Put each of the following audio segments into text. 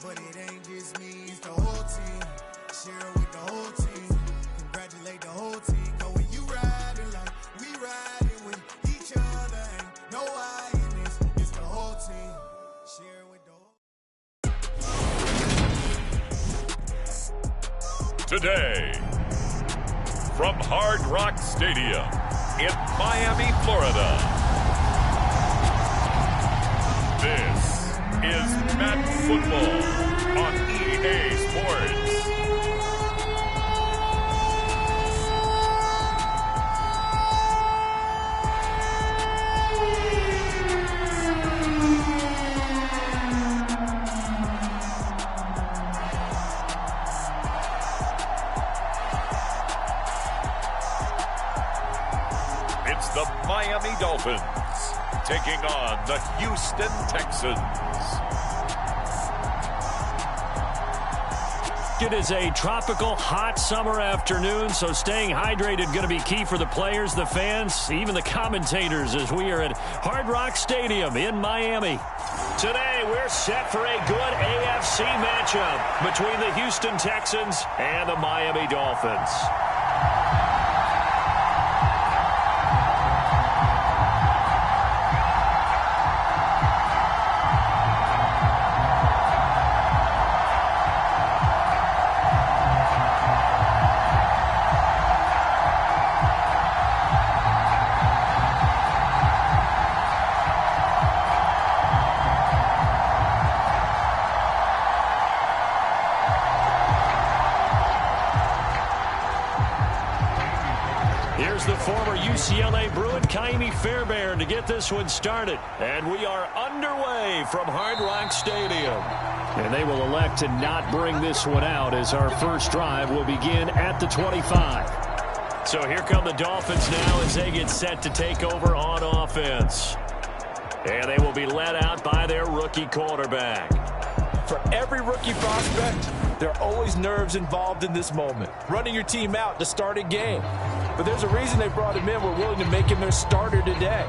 But it ain't just me, it's the whole team. Share it with the whole team. Congratulate the whole team. Cause when you riding like we riding with each other, ain't no I in this. It's the whole team. Share it with the whole team. Today, from Hard Rock Stadium in Miami, Florida, this is Madden Football on EA Sports. It's the Miami Dolphins taking on the Houston Texans. It is a tropical, hot summer afternoon, so staying hydrated going to be key for the players, the fans, even the commentators as we are at Hard Rock Stadium in Miami. Today, we're set for a good AFC matchup between the Houston Texans and the Miami Dolphins. Here's the former UCLA Bruin, Kaimi Fairbairn, to get this one started. And we are underway from Hard Rock Stadium. And they will elect to not bring this one out as our first drive will begin at the 25. So here come the Dolphins now as they get set to take over on offense. And they will be led out by their rookie quarterback. For every rookie prospect, there are always nerves involved in this moment. Running your team out to start a game. But there's a reason they brought him in. We're willing to make him their starter today.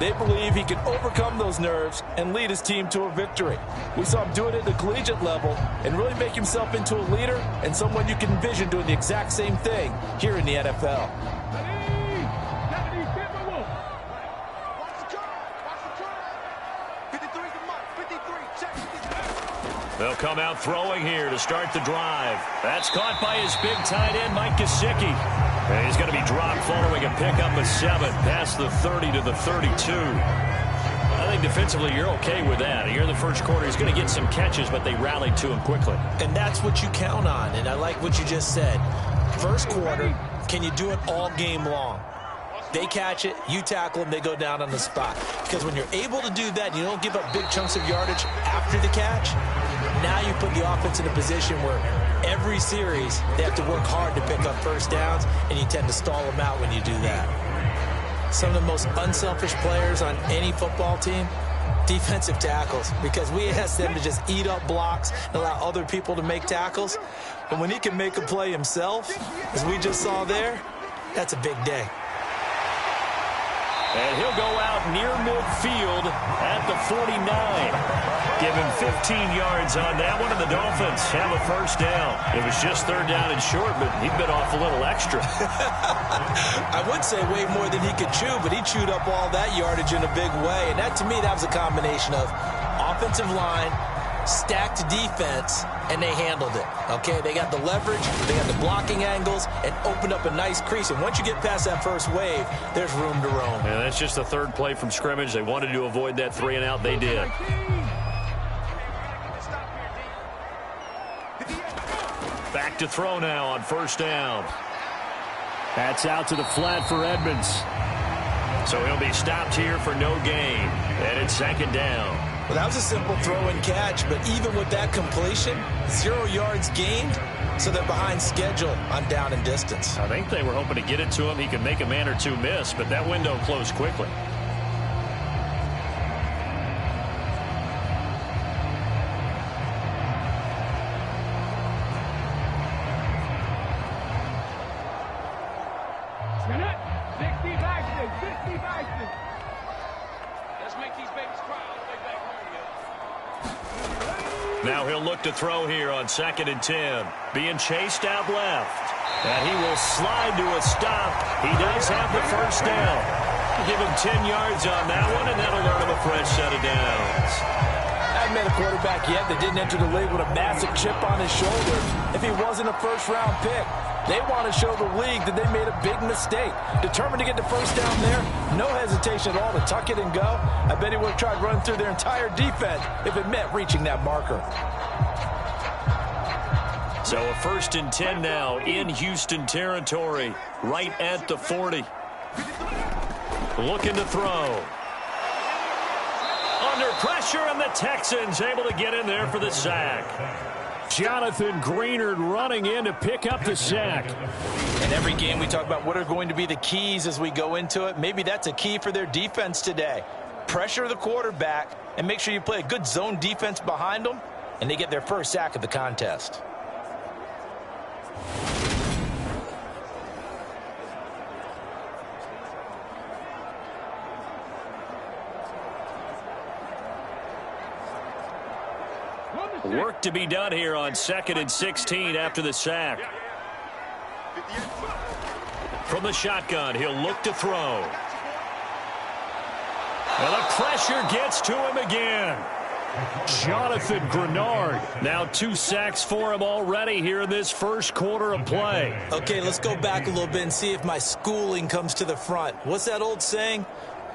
They believe he can overcome those nerves and lead his team to a victory. We saw him do it at the collegiate level and really make himself into a leader and someone you can envision doing the exact same thing here in the NFL. They'll come out throwing here to start the drive. That's caught by his big tight end, Mike Gesicki. And he's going to be dropped following a pickup of 7 past the 30 to the 32. I think defensively you're okay with that. Here in the first quarter, he's going to get some catches, but they rallied to him quickly. And that's what you count on, and I like what you just said. First quarter, can you do it all game long? They catch it, you tackle them, they go down on the spot. Because when you're able to do that, you don't give up big chunks of yardage after the catch, now you put the offense in a position where every series they have to work hard to pick up first downs, and you tend to stall them out when you do that. Some of the most unselfish players on any football team, defensive tackles, because we ask them to just eat up blocks and allow other people to make tackles. But when he can make a play himself, as we just saw there, that's a big day. And he'll go out near midfield at the 49. Give him 15 yards on that one, and the Dolphins have a first down. It was just third down and short, but he bit off a little extra. I would say way more than he could chew, but he chewed up all that yardage in a big way. And that, to me, that was a combination of offensive line, stacked defense, and they handled it. Okay, they got the leverage, they got the blocking angles, and opened up a nice crease. And once you get past that first wave, there's room to roam. And that's just the third play from scrimmage. They wanted to avoid that 3 and out. They did. Back to throw now on first down. That's out to the flat for Edmonds. So he'll be stopped here for no gain. And it's second down. Well, that was a simple throw and catch, but even with that completion, 0 yards gained, so they're behind schedule on down and distance. I think they were hoping to get it to him. He could make a man or two miss, but that window closed quickly. Now he'll look to throw here on 2nd and 10. Being chased out left. And he will slide to a stop. He does have the first down. Give him 10 yards on that one, and that'll earn him a fresh set of downs. I haven't met a quarterback yet that didn't enter the league with a massive chip on his shoulder if he wasn't a first-round pick. They want to show the league that they made a big mistake. Determined to get the first down there, no hesitation at all to tuck it and go. I bet he would have tried running through their entire defense if it meant reaching that marker. So a 1st and 10 now in Houston territory, right at the 40. Looking to throw. Under pressure, and the Texans able to get in there for the sack. Jonathan Greenard running in to pick up the sack. In every game we talk about what are going to be the keys as we go into it. Maybe that's a key for their defense today. Pressure the quarterback and make sure you play a good zone defense behind them, and they get their first sack of the contest. Work to be done here on 2nd and 16 after the sack. From the shotgun, he'll look to throw. And the pressure gets to him again. Jonathan Greenard. Now 2 sacks for him already here in this first quarter of play. Okay, let's go back a little bit and see if my schooling comes to the front. What's that old saying?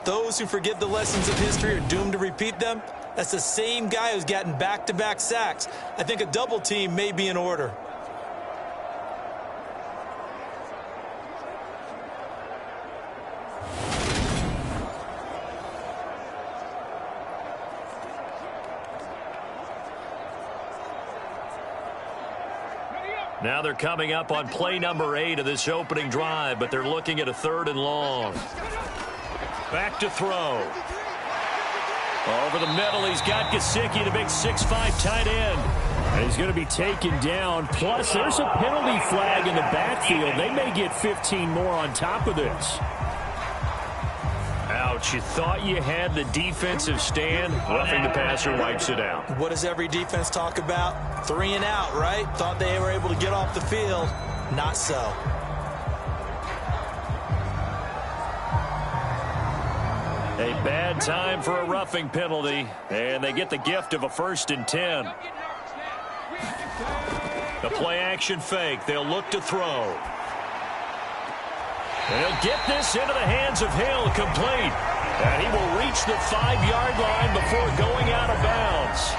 Those who forget the lessons of history are doomed to repeat them. That's the same guy who's gotten back-to-back sacks. I think a double team may be in order. Now they're coming up on play number 8 of this opening drive, but they're looking at a 3rd and long. Back to throw. Over the middle, he's got Gesicki, the big 6'5" tight end. And he's going to be taken down. Plus, there's a penalty flag in the backfield. They may get 15 more on top of this. Ouch, you thought you had the defensive stand. Roughing the passer wipes it out. What does every defense talk about? 3 and out, right? Thought they were able to get off the field. Not so. A bad time for a roughing penalty, and they get the gift of a 1st and 10. The play action fake. They'll look to throw. And he'll get this into the hands of Hill, complete. And he will reach the 5-yard line before going out of bounds.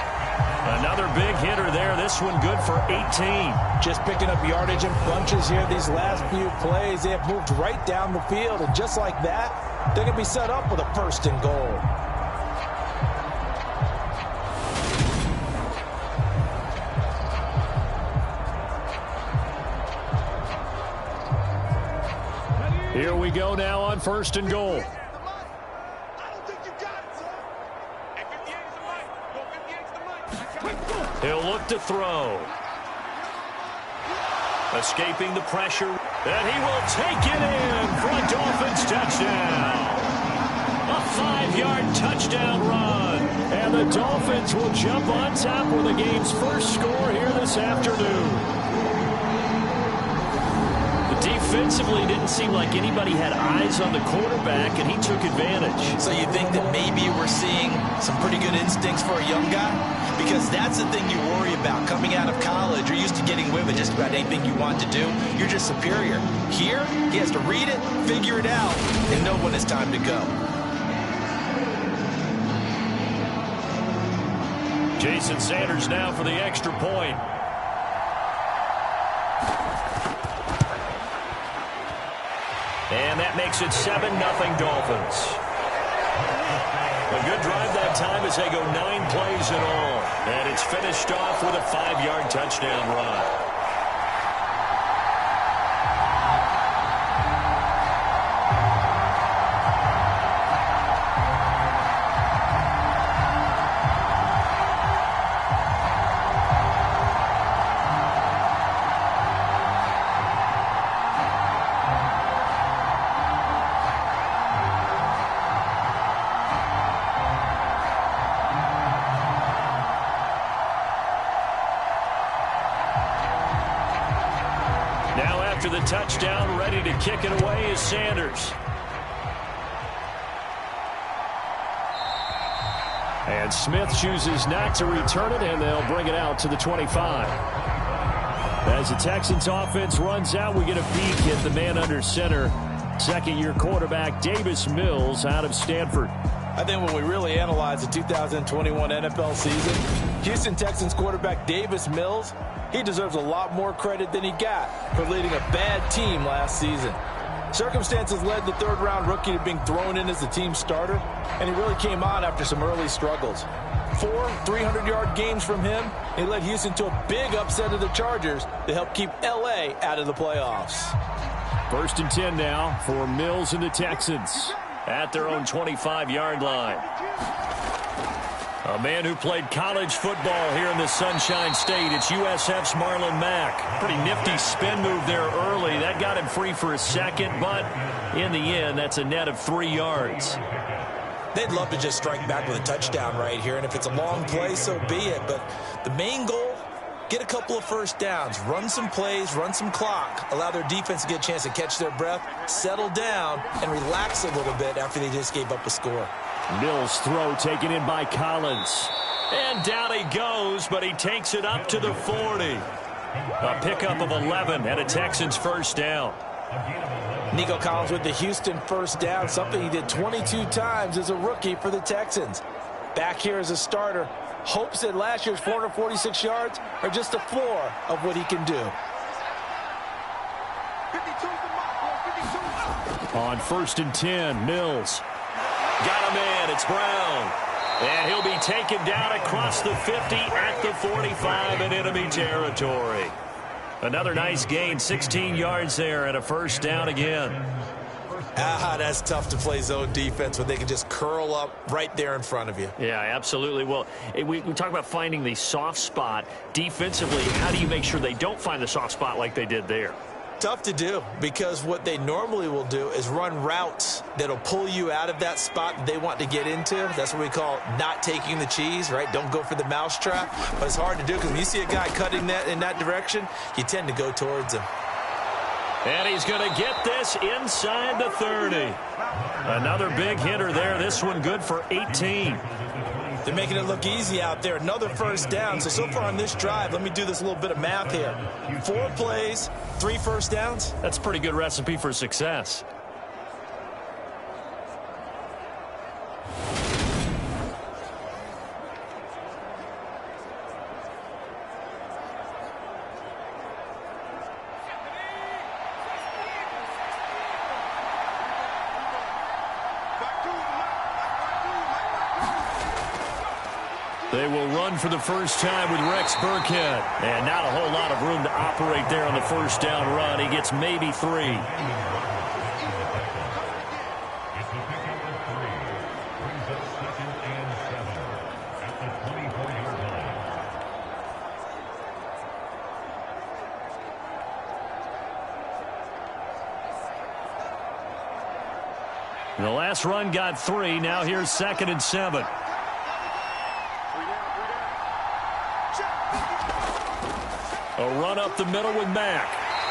Another big hitter there. This one good for 18. Just picking up yardage in bunches here these last few plays. They have moved right down the field, and just like that, they're going to be set up with a 1st and goal. Here we go now on 1st and goal. He'll look to throw. Escaping the pressure. And he will take it in for a Dolphins touchdown. A 5-yard touchdown run. And the Dolphins will jump on top with the game's first score here this afternoon. Defensively, didn't seem like anybody had eyes on the quarterback, and he took advantage. So you think that maybe we're seeing some pretty good instincts for a young guy? Because that's the thing you worry about. Coming out of college, you're used to getting away with just about anything you want to do. You're just superior. Here, he has to read it, figure it out, and know when it's time to go. Jason Sanders now for the extra point. And that makes it 7-0 Dolphins. A good drive that time as they go 9 plays in all. And it's finished off with a 5-yard touchdown run. after the touchdown. Ready to kick it away is Sanders. And Smith chooses not to return it, and they'll bring it out to the 25. As the Texans offense runs out, we get a peek at the man under center. Second-year quarterback Davis Mills out of Stanford. I think when we really analyze the 2021 NFL season, Houston Texans quarterback Davis Mills, he deserves a lot more credit than he got for leading a bad team last season. Circumstances led the third-round rookie to being thrown in as the team starter, and he really came on after some early struggles. 4 300-yard games from him, he led Houston to a big upset of the Chargers to help keep L.A. out of the playoffs. 1st and 10 now for Mills and the Texans at their own 25-yard line. A man who played college football here in the Sunshine State. It's USF's Marlon Mack. Pretty nifty spin move there early. That got him free for a second, but in the end, that's a net of 3 yards. They'd love to just strike back with a touchdown right here, and if it's a long play, so be it. But the main goal, get a couple of first downs, run some plays, run some clock, allow their defense to get a chance to catch their breath, settle down, and relax a little bit after they just gave up a score. Mills' throw taken in by Collins. And down he goes, but he takes it up to the 40. A pickup of 11 and a Texans first down. Nico Collins with the Houston first down, something he did 22 times as a rookie for the Texans. Back here as a starter, hopes that last year's 446 yards are just the floor of what he can do. On 1st and 10, Mills. Got him in. It's Brown. And he'll be taken down across the 50 at the 45 in enemy territory. Another nice gain, 16 yards there and a first down again. That's tough to play zone defense when they can just curl up right there in front of you. Yeah, absolutely. Well, we talk about finding the soft spot. Defensively, how do you make sure they don't find the soft spot like they did there? Tough to do, because what they normally will do is run routes that'll pull you out of that spot that they want to get into. That's what we call not taking the cheese, right? Don't go for the mousetrap. But it's hard to do because when you see a guy cutting that in that direction, you tend to go towards him. And he's going to get this inside the 30. Another big hitter there. This one good for 18. They're making it look easy out there. Another first down. So far on this drive, let me do this little bit of math here. 4 plays, 3 first downs. That's a pretty good recipe for success. They will run for the first time with Rex Burkhead. And not a whole lot of room to operate there on the first down run. He gets maybe 3. The last run got 3. Now here's 2nd and 7. A run up the middle with Mack.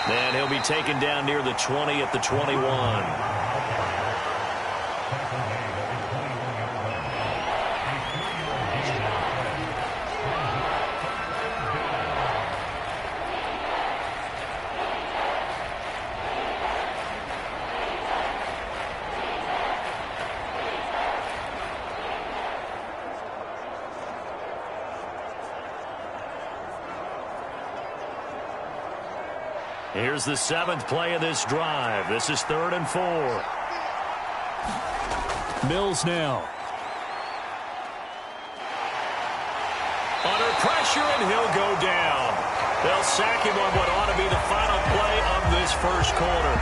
And he'll be taken down near the 20 at the 21. Here's the 7th play of this drive. This is 3rd and 4. Mills now. Under pressure, and he'll go down. They'll sack him on what ought to be the final play of this first quarter.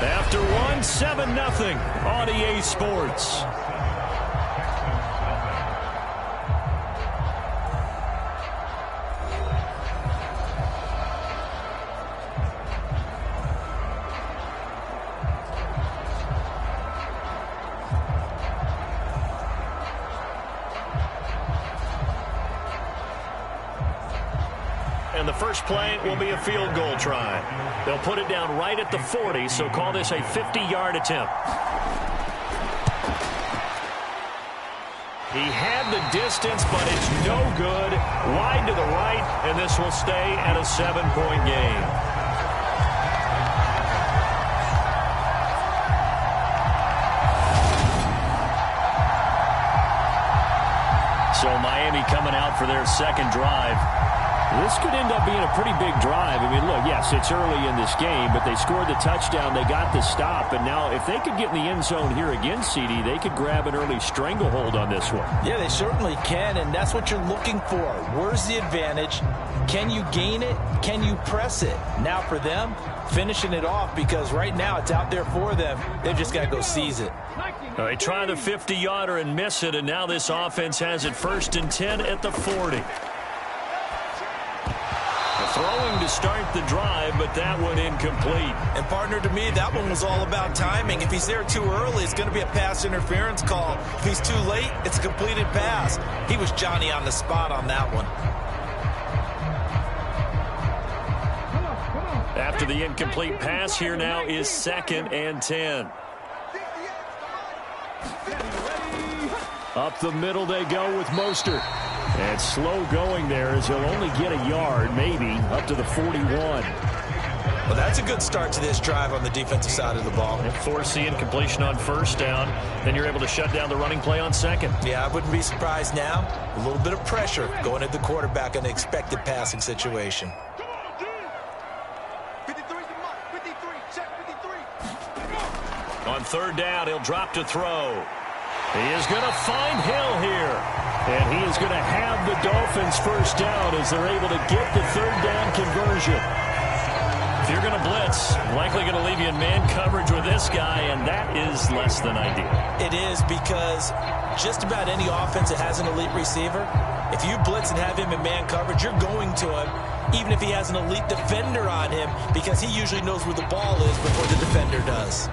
After 7-0 on EA Sports. and the first play will be a field goal try. They'll put it down right at the 40, so call this a 50-yard attempt. He had the distance, but it's no good. Wide to the right, and this will stay at a 7-point game. So Miami coming out for their second drive. This could end up being a pretty big drive. I mean, look, yes, it's early in this game, but they scored the touchdown. They got the stop. And now if they could get in the end zone here again, CD, they could grab an early stranglehold on this one. Yeah, they certainly can, and that's what you're looking for. Where's the advantage? Can you gain it? Can you press it? Now for them, finishing it off, because right now it's out there for them. They've just got to go seize it. They try the 50-yarder and miss it, and now this offense has it 1st and 10 at the 40. Throwing to start the drive, but that one incomplete. And, partner, to me, that one was all about timing. If he's there too early, it's going to be a pass interference call. If he's too late, it's a completed pass. He was Johnny on the spot on that one. After the incomplete pass, here now is 2nd and 10. Up the middle they go with Mostert. And slow going there as he'll only get a yard, maybe, up to the 41. Well, that's a good start to this drive on the defensive side of the ball. And force the incompletion on 1st down. Then you're able to shut down the running play on 2nd. Yeah, I wouldn't be surprised now. A little bit of pressure going at the quarterback in an expected passing situation. On 3rd down, he'll drop to throw. He is going to find Hill here. And he is going to have the Dolphins 1st down as they're able to get the 3rd down conversion. If you're going to blitz, likely going to leave you in man coverage with this guy, and that is less than ideal. It is, because just about any offense that has an elite receiver, if you blitz and have him in man coverage, you're going to him, even if he has an elite defender on him, because he usually knows where the ball is before the defender does.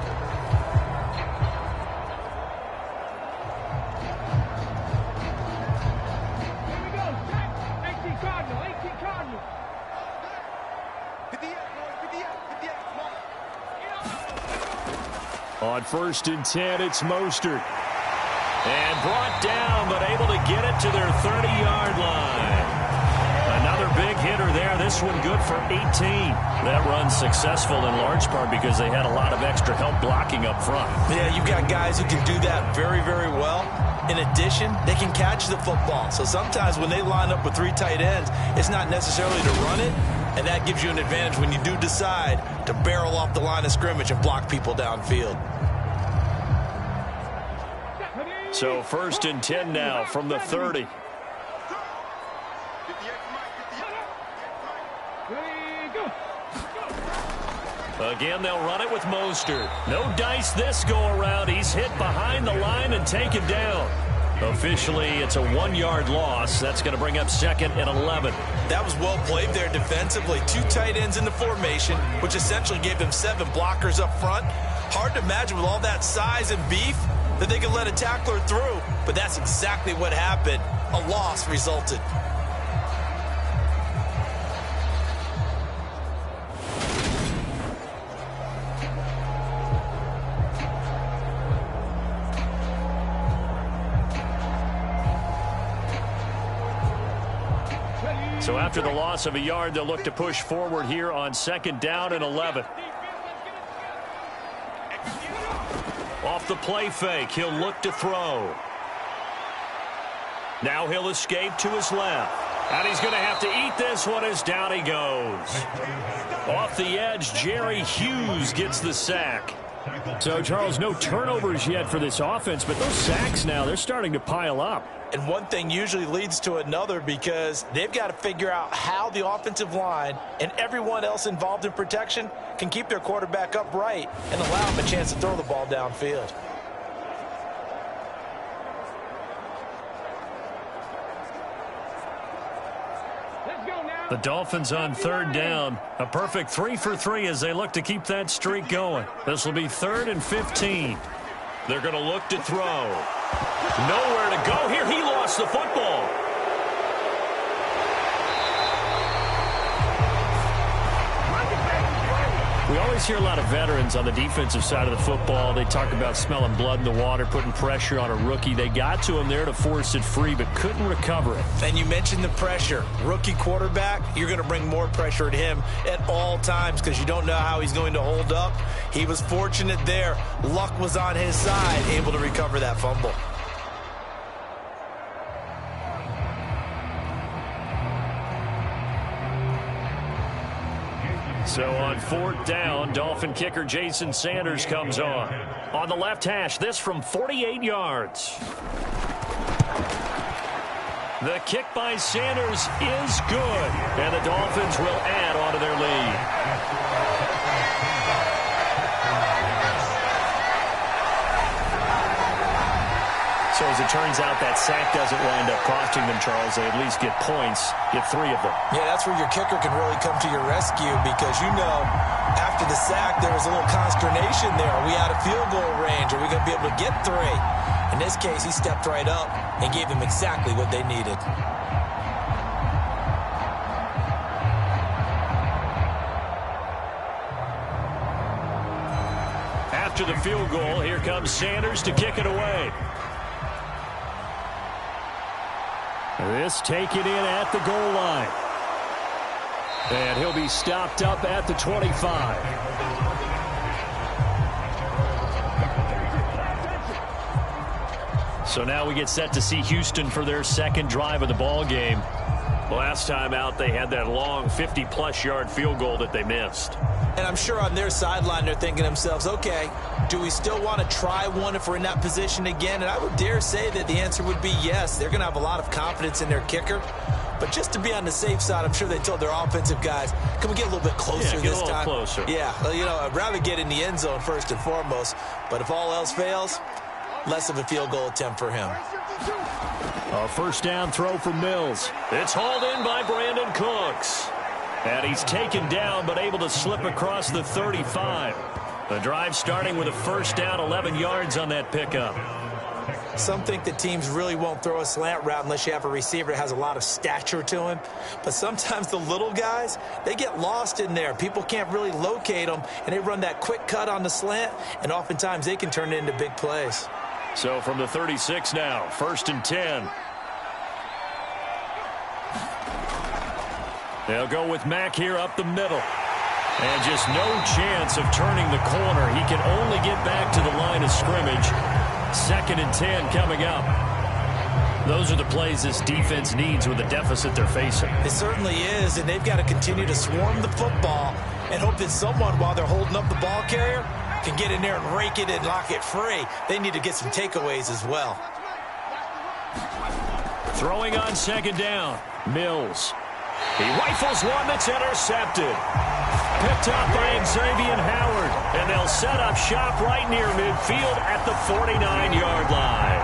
On 1st and 10, it's Mostert. And brought down, but able to get it to their 30-yard line. Another big hitter there. This one good for 18. That run's successful in large part because they had a lot of extra help blocking up front. Yeah, you've got guys who can do that very, very well. In addition, they can catch the football. So sometimes when they line up with 3 tight ends, it's not necessarily to run it, and that gives you an advantage when you do decide to barrel off the line of scrimmage and block people downfield. So 1st and 10 now from the 30. Again, they'll run it with Mostert. No dice this go-around. He's hit behind the line and taken down. Officially, it's a 1-yard loss. That's going to bring up 2nd and 11. That was well played there defensively. 2 tight ends in the formation, which essentially gave them 7 blockers up front. Hard to imagine with all that size and beef that they could let a tackler through, but that's exactly what happened. A loss resulted. So after the loss of a yard, they'll look to push forward here on 2nd down and 11. Off the play fake, he'll look to throw. Now he'll escape to his left. And he's going to have to eat this one as down he goes. Off the edge, Jerry Hughes gets the sack. So, Charles, no turnovers yet for this offense, but those sacks now, they're starting to pile up. And one thing usually leads to another because they've got to figure out how the offensive line and everyone else involved in protection can keep their quarterback upright and allow him a chance to throw the ball downfield. The Dolphins on 3rd down. A perfect 3 for 3 as they look to keep that streak going. This will be 3rd and 15. They're going to look to throw. Nowhere to go here. He lost the football. always hear a lot of veterans on the defensive side of the football. They talk about smelling blood in the water, putting pressure on a rookie. They got to him there to force it free, but couldn't recover it. And you mentioned the pressure. Rookie quarterback, you're going to bring more pressure at him at all times because you don't know how he's going to hold up. He was fortunate there. Luck was on his side, able to recover that fumble. So on 4th down, Dolphin kicker Jason Sanders comes on. On the left hash, this from 48 yards. The kick by Sanders is good, and the Dolphins will add on to their lead. So as it turns out, that sack doesn't wind up costing them, Charles. They at least get points, get 3 of them. Yeah, that's where your kicker can really come to your rescue because, you know, after the sack, there was a little consternation there. Are we out of field goal range? Are we going to be able to get 3? In this case, he stepped right up and gave them exactly what they needed. After the field goal, here comes Sanders to kick it away. This taken in at the goal line. And he'll be stopped up at the 25. So now we get set to see Houston for their second drive of the ball game. Last time out, they had that long 50-plus yard field goal that they missed. And I'm sure on their sideline, they're thinking to themselves, okay, do we still want to try one if we're in that position again? And I would dare say that the answer would be yes. They're going to have a lot of confidence in their kicker. But just to be on the safe side, I'm sure they told their offensive guys, can we get a little bit closer this time? Closer. Yeah, well, you know, I'd rather get in the end zone first and foremost. But if all else fails, less of a field goal attempt for him. A first down throw for Mills. It's hauled in by Brandon Cooks. And he's taken down but able to slip across the 35. The drive starting with a first down, 11 yards on that pickup. Some think that teams really won't throw a slant route unless you have a receiver that has a lot of stature to him. But sometimes the little guys, they get lost in there. People can't really locate them, and they run that quick cut on the slant, and oftentimes they can turn it into big plays. So from the 36 now, 1st and 10. They'll go with Mack here up the middle. And just no chance of turning the corner. He can only get back to the line of scrimmage. 2nd and 10 coming up. Those are the plays this defense needs with the deficit they're facing. It certainly is, and they've got to continue to swarm the football and hope that someone, while they're holding up the ball carrier, can get in there and rake it and lock it free. They need to get some takeaways as well. Throwing on 2nd down, Mills. He rifles one that's intercepted. Picked up by Xavier Howard. And they'll set up shop right near midfield at the 49-yard line.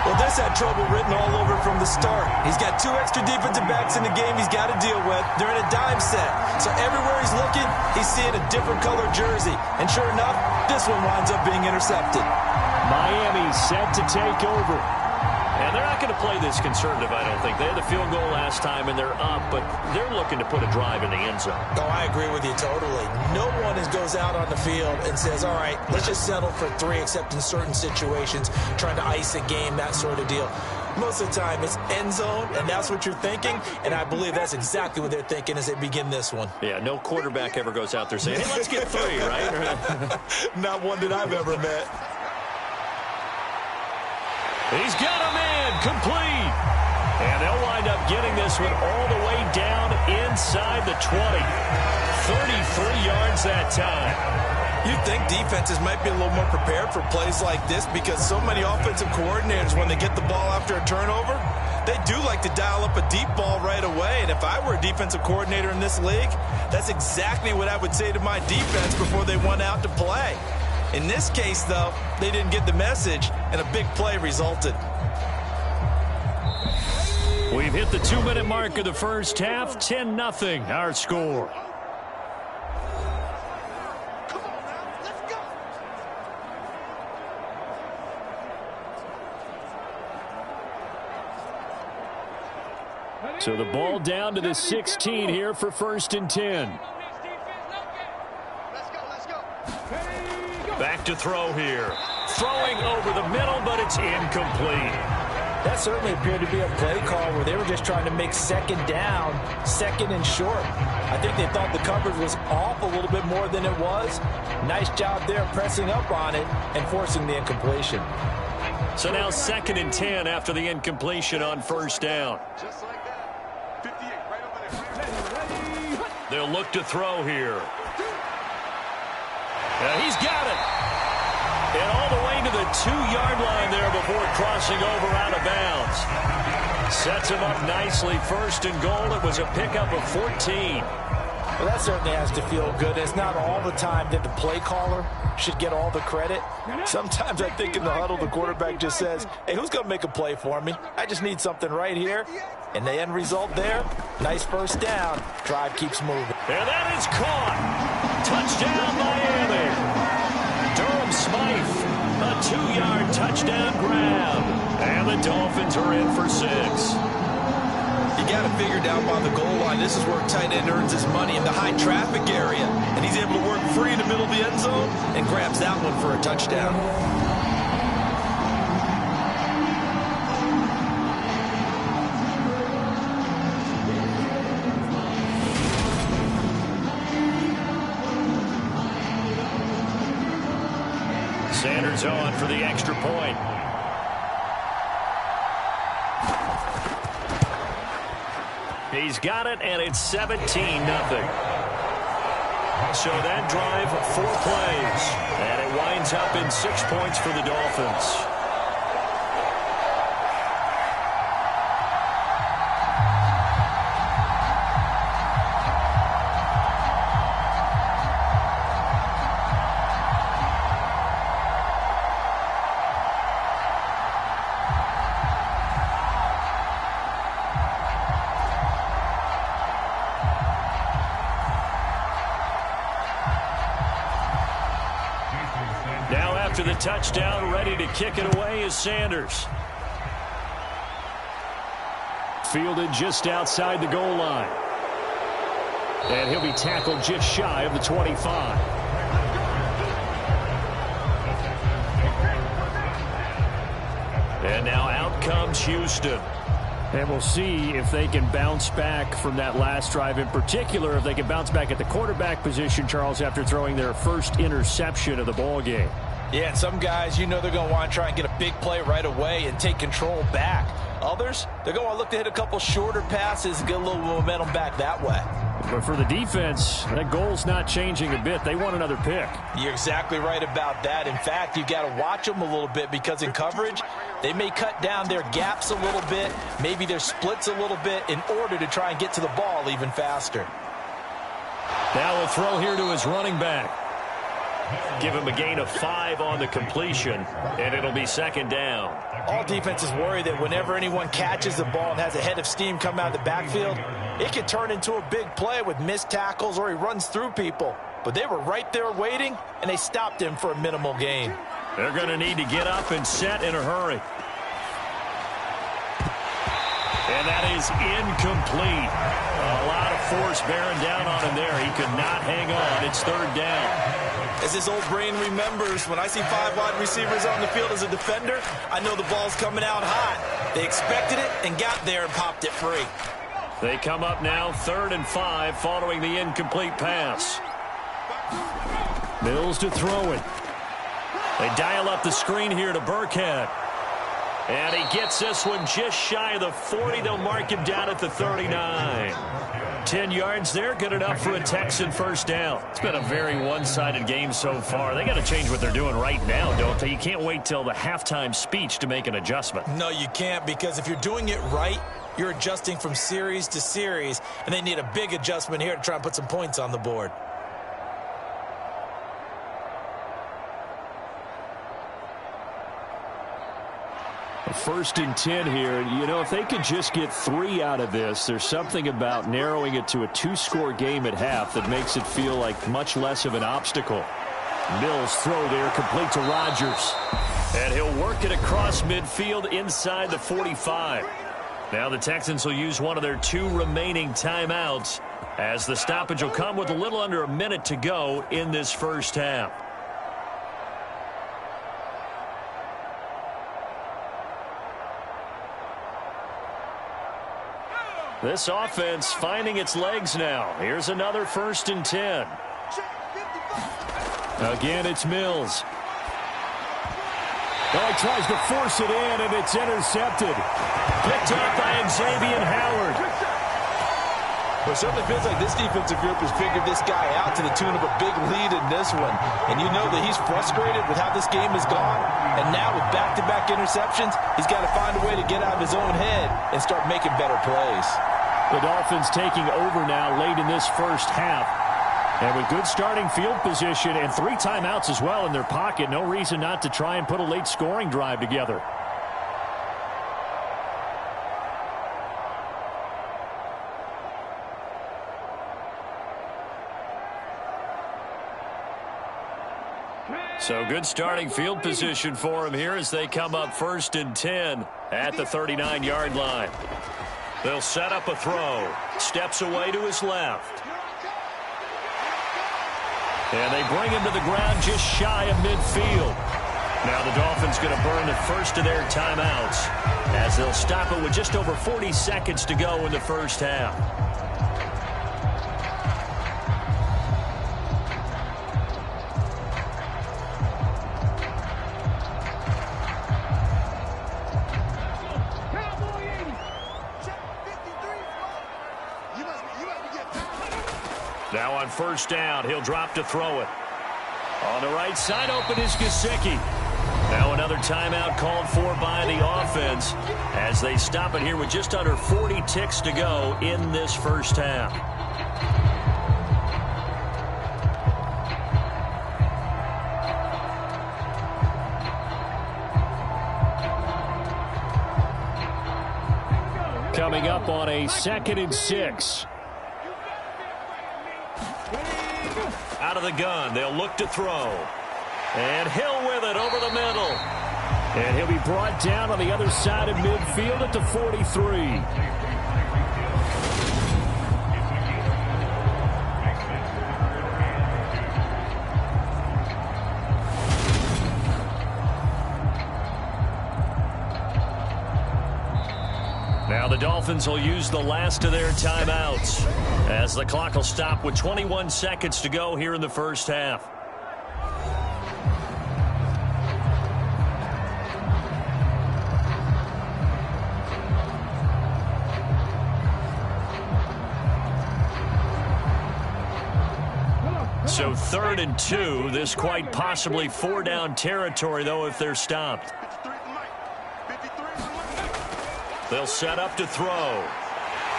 Well, this had trouble written all over from the start. He's got 2 extra defensive backs in the game he's got to deal with. They're in a dime set. So everywhere he's looking, he's seeing a different color jersey. And sure enough, this one winds up being intercepted. Miami set to take over. And they're not going to play this conservative, I don't think. They had the field goal last time, and they're up, but they're looking to put a drive in the end zone. Oh, I agree with you totally. No one goes out on the field and says, all right, let's just settle for 3, except in certain situations, trying to ice a game, that sort of deal. Most of the time, it's end zone, and that's what you're thinking, and I believe that's exactly what they're thinking as they begin this one. Yeah, no quarterback ever goes out there saying, hey, let's get 3, right? Not one that I've ever met. He's got him in, complete. And they'll wind up getting this one all the way down inside the 20. 33 yards that time. You'd think defenses might be a little more prepared for plays like this because so many offensive coordinators, when they get the ball after a turnover, they do like to dial up a deep ball right away. And if I were a defensive coordinator in this league, that's exactly what I would say to my defense before they went out to play. In this case, though, they didn't get the message, and a big play resulted. We've hit the 2-minute mark of the first half. 10-0, our score. So the ball down to the 16 here for 1st and 10. Let's go. Back to throw here. Throwing over the middle, but it's incomplete. That certainly appeared to be a play call where they were just trying to make second down, second and short. I think they thought the coverage was off a little bit more than it was. Nice job there pressing up on it and forcing the incompletion. So now 2nd and 10 after the incompletion on first down. Just like that. 58 right over there. They'll look to throw here. He's got it. And all the way to the 2-yard line there before crossing over out of bounds. Sets him up nicely. 1st and goal. It was a pickup of 14. Well, that certainly has to feel good. It's not all the time that the play caller should get all the credit. Sometimes I think in the huddle, the quarterback just says, hey, who's going to make a play for me? I just need something right here. And the end result there, nice first down. Drive keeps moving. And that is caught. Touchdown, Miami. Durham Smythe, a 2-yard touchdown grab. And the Dolphins are in for 6. You got to figure down by the goal line. This is where a tight end earns his money in the high traffic area. And he's able to work free in the middle of the end zone and grabs that one for a touchdown. Sanders on for the extra point. He's got it, and it's 17-0. So that drive, 4 plays. And it winds up in 6 points for the Dolphins. Now after the touchdown, ready to kick it away is Sanders. Fielded just outside the goal line. And he'll be tackled just shy of the 25. And now out comes Houston. And we'll see if they can bounce back from that last drive. In particular, if they can bounce back at the quarterback position, Charles, after throwing their first interception of the ball game. Yeah, and some guys, you know they're going to want to try and get a big play right away and take control back. Others, they're going to look to hit a couple shorter passes and get a little momentum back that way. But for the defense, that goal's not changing a bit. They want another pick. You're exactly right about that. In fact, you've got to watch them a little bit because in coverage, they may cut down their gaps a little bit, maybe their splits a little bit in order to try and get to the ball even faster. Now a throw here to his running back. Give him a gain of 5 on the completion, and it'll be 2nd down. All defenses worry that whenever anyone catches the ball and has a head of steam come out of the backfield, it can turn into a big play with missed tackles or he runs through people. But they were right there waiting, and they stopped him for a minimal gain. They're going to need to get up and set in a hurry. And that is incomplete. A lot of force bearing down on him there. He could not hang on. It's 3rd down. As his old brain remembers, when I see 5 wide receivers on the field as a defender, I know the ball's coming out hot. They expected it and got there and popped it free. They come up now 3rd and 5 following the incomplete pass. Mills to throw it. They dial up the screen here to Burkhead. And he gets this one just shy of the 40. They'll mark him down at the 39. 10 yards there, good enough for a Texan first down. It's been a very one-sided game so far. They got to change what they're doing right now, don't they? You can't wait till the halftime speech to make an adjustment. No, you can't, because if you're doing it right, you're adjusting from series to series, and they need a big adjustment here to try and put some points on the board. First and 10 here. You know, if they could just get 3 out of this, there's something about narrowing it to a 2-score game at half that makes it feel like much less of an obstacle. Mills throw there, complete to Rodgers. And he'll work it across midfield inside the 45. Now the Texans will use one of their 2 remaining timeouts as the stoppage will come with a little under a minute to go in this first half. This offense finding its legs now. Here's another 1st and 10. Again, it's Mills. Oh, he tries to force it in, and it's intercepted. Picked up by Xavier Howard. Well, it certainly feels like this defensive group has figured this guy out to the tune of a big lead in this one. And you know that he's frustrated with how this game has gone. And now with back-to-back interceptions, he's got to find a way to get out of his own head and start making better plays. The Dolphins taking over now late in this first half. And with good starting field position and 3 timeouts as well in their pocket, no reason not to try and put a late scoring drive together. So good starting field position for him here as they come up 1st and 10 at the 39-yard line. They'll set up a throw. Steps away to his left. And they bring him to the ground just shy of midfield. Now the Dolphins going to burn the first of their timeouts as they'll stop it with just over 40 seconds to go in the first half. Now on 1st down, he'll drop to throw it. On the right side, open is Gesicki. Now another timeout called for by the offense as they stop it here with just under 40 ticks to go in this first half. Coming up on a 2nd and 6. Out of the gun, they'll look to throw. And Hill with it over the middle. And he'll be brought down on the other side of midfield at the 43. Now the Dolphins will use the last of their timeouts as the clock will stop with 21 seconds to go here in the first half. So 3rd and 2, this quite possibly 4-down territory, though, if they're stopped. They'll set up to throw.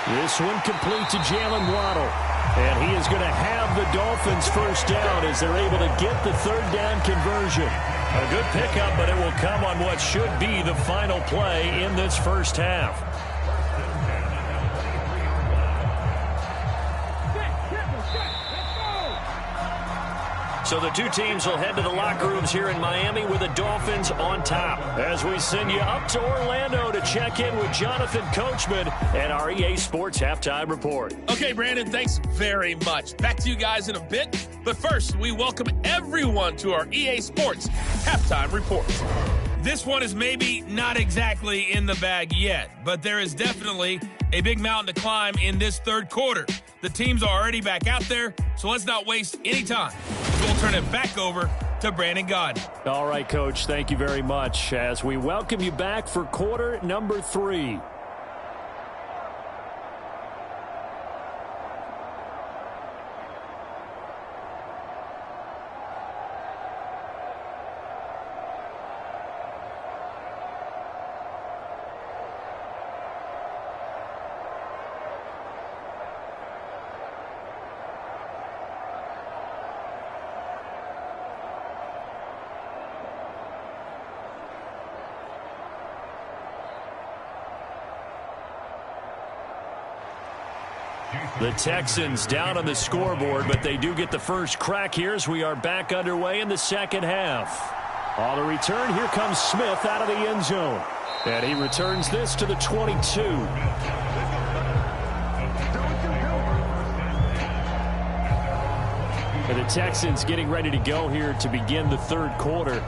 This one complete to Jalen Waddle. And he is going to have the Dolphins first down as they're able to get the 3rd down conversion. A good pickup, but it will come on what should be the final play in this first half. So the two teams will head to the locker rooms here in Miami with the Dolphins on top. As we send you up to Orlando to check in with Jonathan Coachman and our EA Sports Halftime Report. Okay, Brandon, thanks very much. Back to you guys in a bit. But first, we welcome everyone to our EA Sports Halftime Report. This one is maybe not exactly in the bag yet, but there is definitely a big mountain to climb in this 3rd quarter. The teams are already back out there, so let's not waste any time. We'll turn it back over to Brandon Gaudin. All right, Coach, thank you very much as we welcome you back for quarter number 3. The Texans down on the scoreboard, but they do get the first crack here as we are back underway in the second half. On the return, here comes Smith out of the end zone. And he returns this to the 22. And the Texans getting ready to go here to begin the 3rd quarter.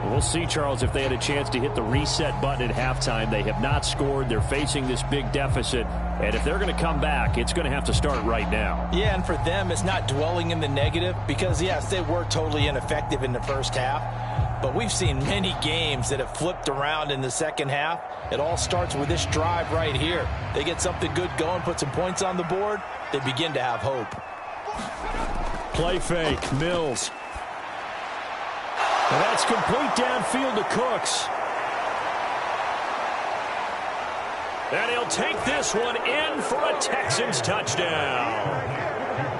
We'll see, Charles, if they had a chance to hit the reset button at halftime. They have not scored. They're facing this big deficit. And if they're going to come back, it's going to have to start right now. Yeah, and for them, it's not dwelling in the negative because, yes, they were totally ineffective in the first half. But we've seen many games that have flipped around in the second half. It all starts with this drive right here. They get something good going, put some points on the board, they begin to have hope. Play fake, Mills. And that's complete downfield to Cooks. And he'll take this one in for a Texans touchdown.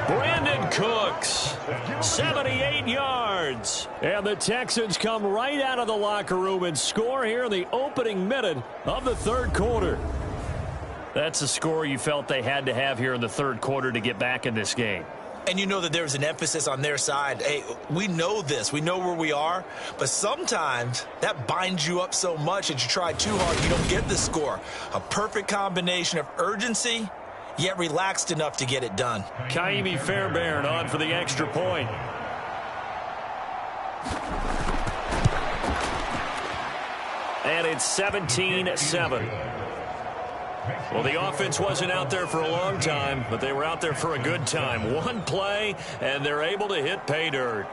Brandon Cooks, 78 yards. And the Texans come right out of the locker room and score here in the opening minute of the third quarter. That's a score you felt they had to have here in the third quarter to get back in this game. And you know that there's an emphasis on their side. Hey, we know this. We know where we are. But sometimes that binds you up so much that you try too hard, you don't get the score. A perfect combination of urgency, yet relaxed enough to get it done. Kaimi Fairbairn on for the extra point. And it's 17-7. Well, the offense wasn't out there for a long time, but they were out there for a good time. One play, and they're able to hit pay dirt.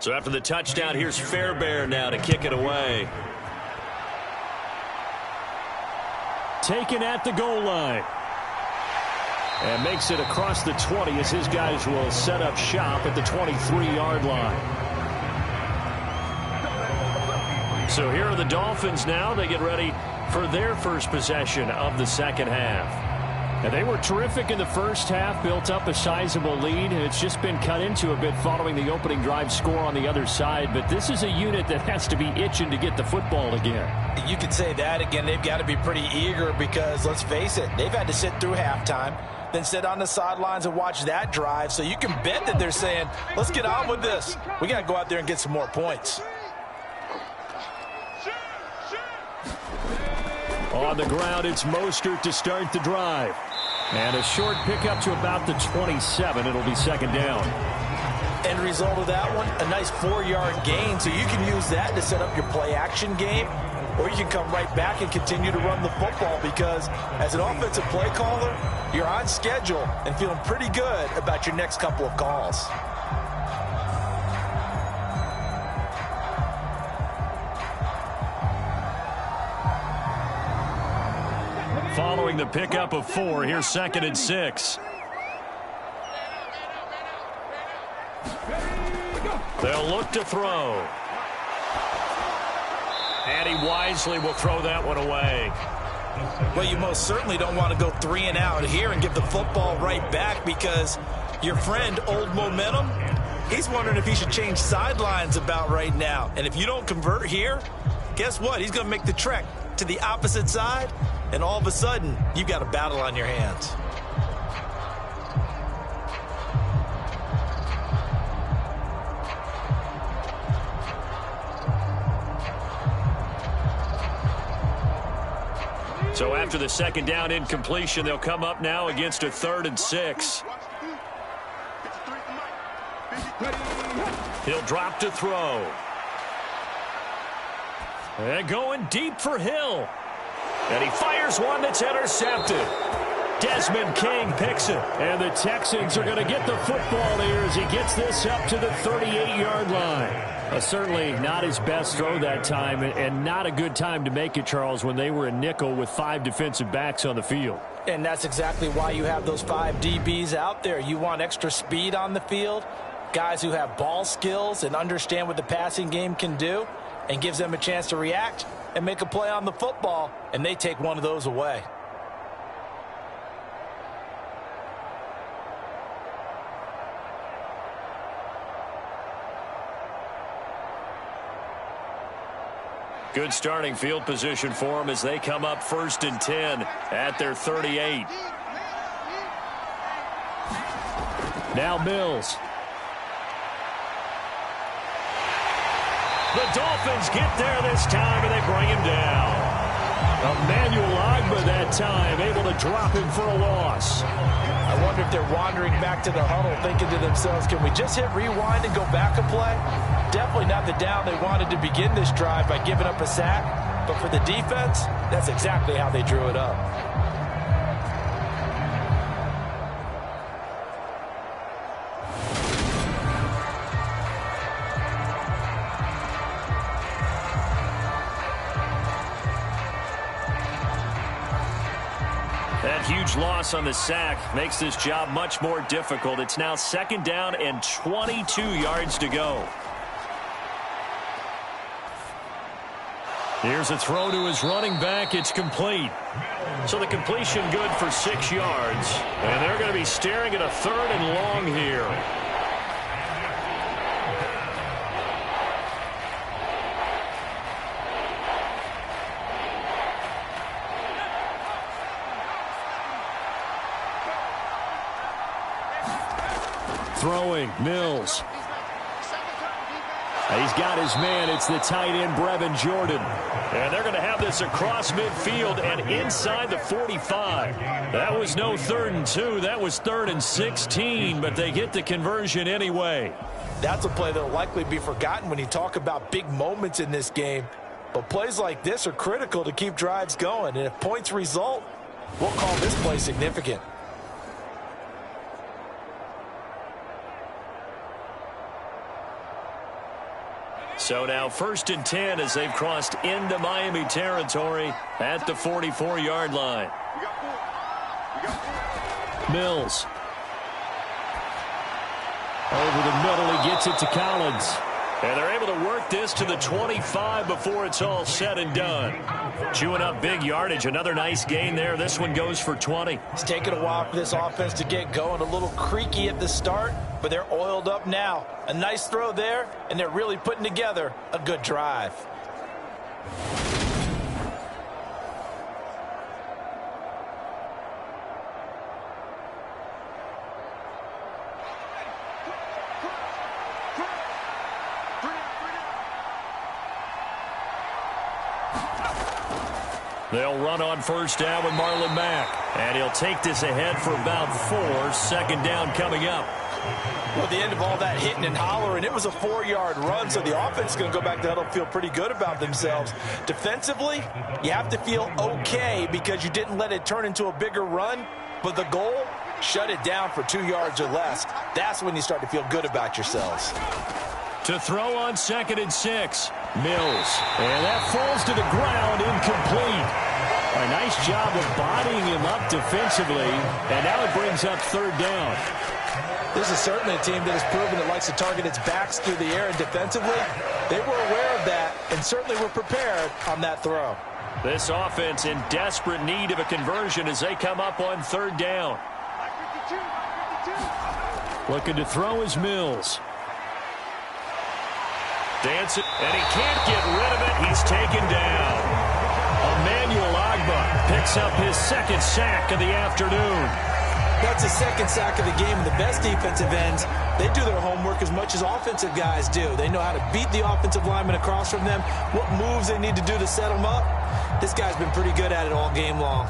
So after the touchdown, here's Fairbairn now to kick it away. Taken at the goal line. And makes it across the 20 as his guys will set up shop at the 23-yard line. So here are the Dolphins now. They get ready for their first possession of the second half. And they were terrific in the first half, built up a sizable lead. It's just been cut into a bit following the opening drive score on the other side. But this is a unit that has to be itching to get the football again. You could say that again. They've got to be pretty eager because, let's face it, they've had to sit through halftime, then sit on the sidelines and watch that drive. So you can bet that they're saying, let's get on with this. We got to go out there and get some more points. On the ground, it's Mostert to start the drive. And a short pickup to about the 27. It'll be second down. End result of that one, a nice 4-yard gain. So you can use that to set up your play-action game, or you can come right back and continue to run the football because as an offensive play caller, you're on schedule and feeling pretty good about your next couple of calls. Following the pickup of 4, here's 2nd and 6. They'll look to throw. And he wisely will throw that one away. Well, you most certainly don't want to go 3 and out here and give the football right back because your friend, Old Momentum, he's wondering if he should change sidelines about right now. And if you don't convert here, guess what? He's going to make the trek to the opposite side. And all of a sudden, you've got a battle on your hands. So after the second down incompletion, they'll come up now against a 3rd and 6. He'll drop to throw. And going deep for Hill. And he fires one that's intercepted. Desmond King picks it. And the Texans are going to get the football here as he gets this up to the 38-yard line. Certainly not his best throw that time, and not a good time to make it, Charles, when they were a nickel with 5 defensive backs on the field. And that's exactly why you have those 5 DBs out there. You want extra speed on the field, guys who have ball skills and understand what the passing game can do, and gives them a chance to react and make a play on the football, and they take one of those away. Good starting field position for them as they come up 1st and 10 at their 38. Now Mills. The Dolphins get there this time, and they bring him down. Emmanuel Ogbah that time, able to drop him for a loss. I wonder if they're wandering back to their huddle, thinking to themselves, can we just hit rewind and go back a play? Definitely not the down they wanted to begin this drive by giving up a sack. But for the defense, that's exactly how they drew it up. That huge loss on the sack makes this job much more difficult. It's now 2nd down and 22 yards to go. Here's a throw to his running back. It's complete. So the completion good for 6 yards. And they're going to be staring at a 3rd and long here. Throwing, Mills. He's got his man. It's the tight end, Brevin Jordan. And they're going to have this across midfield and inside the 45. That was no 3rd and 2. That was 3rd and 16, but they get the conversion anyway. That's a play that will likely be forgotten when you talk about big moments in this game. But plays like this are critical to keep drives going. And if points result, we'll call this play significant. So now 1st and 10 as they've crossed into Miami territory at the 44-yard line. Mills. Over the middle, he gets it to Collins. And they're able to work this to the 25 before it's all said and done. Chewing up big yardage. Another nice gain there. This one goes for 20. It's taken a while for this offense to get going. A little creaky at the start, but they're oiled up now. A nice throw there, and they're really putting together a good drive. They'll run on 1st down with Marlon Mack. And he'll take this ahead for about 4. 2nd down coming up. Well, at the end of all that hitting and hollering, it was a 4-yard run, so the offense is going to go back to the huddle, feel pretty good about themselves. Defensively, you have to feel okay because you didn't let it turn into a bigger run, but the goal, shut it down for 2 yards or less. That's when you start to feel good about yourselves. To throw on 2nd and 6. Mills. And that falls to the ground, incomplete. A nice job of bodying him up defensively, and now it brings up 3rd down. This is certainly a team that has proven it likes to target its backs through the air, and defensively, they were aware of that and certainly were prepared on that throw. This offense in desperate need of a conversion as they come up on 3rd down. Looking to throw is Mills. Dancing, and he can't get rid of it. He's taken down. Emmanuel Ogbah picks up his 2nd sack of the afternoon. That's his 2nd sack of the game. And the best defensive ends, they do their homework as much as offensive guys do. They know how to beat the offensive lineman across from them, what moves they need to do to set them up. This guy's been pretty good at it all game long.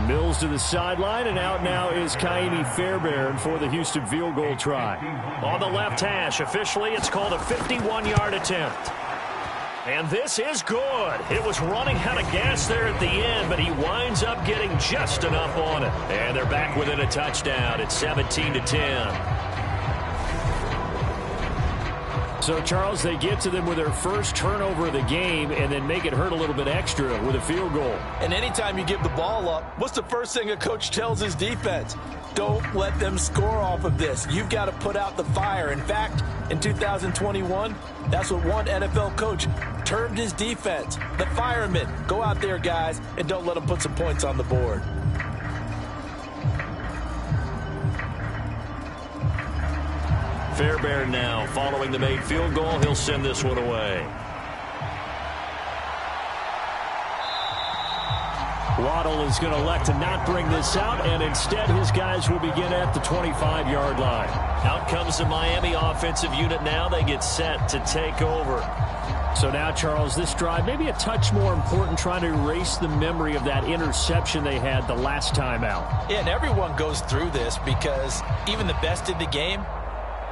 Mills to the sideline, and out now is Kaimi Fairbairn for the Houston field goal try. On the left hash, officially it's called a 51-yard attempt. And this is good. It was running out of gas there at the end, but he winds up getting just enough on it. And they're back within a touchdown at 17-10. So, Charles, they get to them with their first turnover of the game and then make it hurt a little bit extra with a field goal. And anytime you give the ball up, what's the first thing a coach tells his defense? Don't let them score off of this. You've got to put out the fire. In fact, in 2021, that's what one NFL coach termed his defense. The firemen. Go out there, guys, and don't let them put some points on the board. Fairbairn now following the made field goal. He'll send this one away. Waddle is going to elect to not bring this out, and instead his guys will begin at the 25-yard line. Out comes the Miami offensive unit now. They get set to take over. So now, Charles, this drive maybe a touch more important, trying to erase the memory of that interception they had the last time out. Yeah, and everyone goes through this because even the best in the game,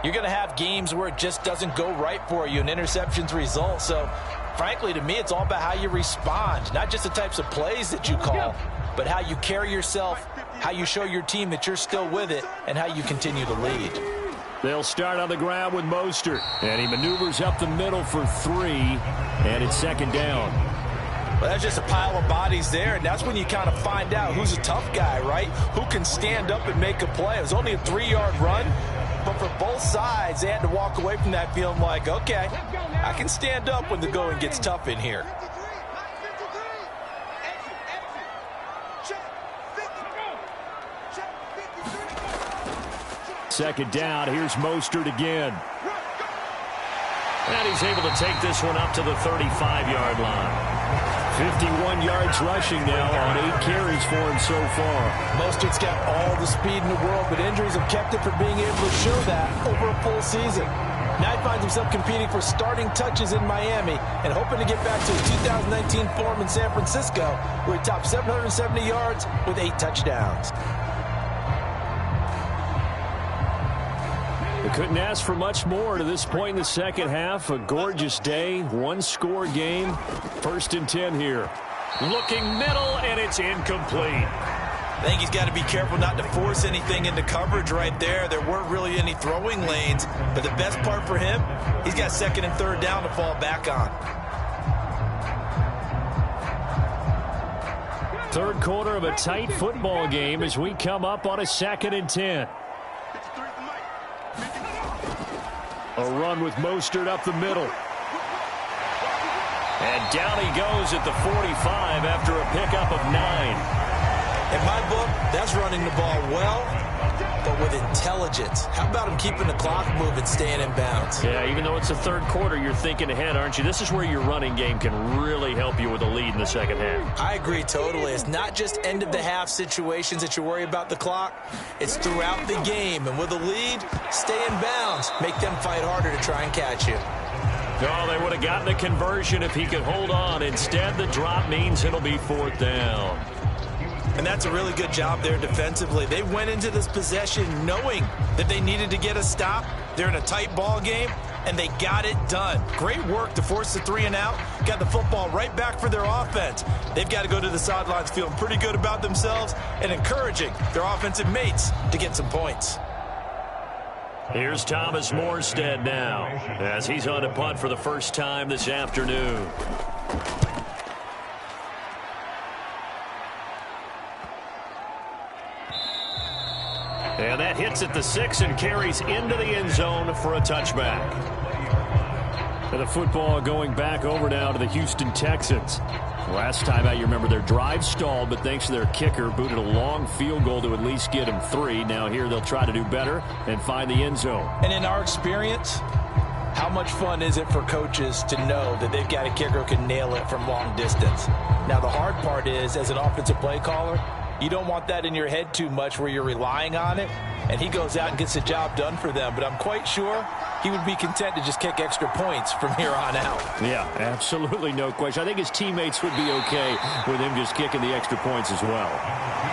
you're going to have games where it just doesn't go right for you, and interceptions result. So, frankly, to me, it's all about how you respond, not just the types of plays that you call, but how you carry yourself, how you show your team that you're still with it, and how you continue to lead. They'll start on the ground with Mostert, and he maneuvers up the middle for 3, and it's second down. Well, that's just a pile of bodies there, and that's when you kind of find out who's a tough guy, right? Who can stand up and make a play. It was only a 3-yard run. But for both sides, they had to walk away from that feeling like, okay, I can stand up when the going gets tough in here. Second down, here's Mostert again. And he's able to take this one up to the 35-yard line. 51 yards rushing now on 8 carries for him so far. Mostert's got all the speed in the world, but injuries have kept him from being able to show that over a full season. Now he finds himself competing for starting touches in Miami and hoping to get back to his 2019 form in San Francisco, where he topped 770 yards with 8 touchdowns. They couldn't ask for much more to this point in the second half. A gorgeous day, one-score game. 1st and 10 here. Looking middle, and it's incomplete. I think he's got to be careful not to force anything into coverage right there. There weren't really any throwing lanes, but the best part for him, he's got 2nd and 3rd down to fall back on. Third quarter of a tight football game as we come up on a 2nd and 10. A run with Mostert up the middle. And down he goes at the 45 after a pickup of 9. In my book, that's running the ball well, but with intelligence. How about him keeping the clock moving, staying in bounds? Yeah, even though it's the third quarter, you're thinking ahead, aren't you? This is where your running game can really help you with a lead in the second half. I agree totally. It's not just end-of-the-half situations that you worry about the clock. It's throughout the game. And with a lead, stay in bounds. Make them fight harder to try and catch you. No, they would have gotten a conversion if he could hold on. Instead, the drop means it'll be 4th down. And that's a really good job there defensively. They went into this possession knowing that they needed to get a stop. They're in a tight ball game, and they got it done. Great work to force the 3 and out. Got the football right back for their offense. They've got to go to the sidelines feeling pretty good about themselves and encouraging their offensive mates to get some points. Here's Thomas Morstead now as he's on to punt for the first time this afternoon. And that hits at the 6 and carries into the end zone for a touchback. And the football going back over now to the Houston Texans. Last time out, you remember their drive stalled, but thanks to their kicker, booted a long field goal to at least get them 3. Now here they'll try to do better and find the end zone. And in our experience, how much fun is it for coaches to know that they've got a kicker who can nail it from long distance? Now the hard part is, as an offensive play caller, you don't want that in your head too much where you're relying on it, and he goes out and gets the job done for them. But I'm quite sure he would be content to just kick extra points from here on out. Yeah, absolutely no question. I think his teammates would be okay with him just kicking the extra points as well.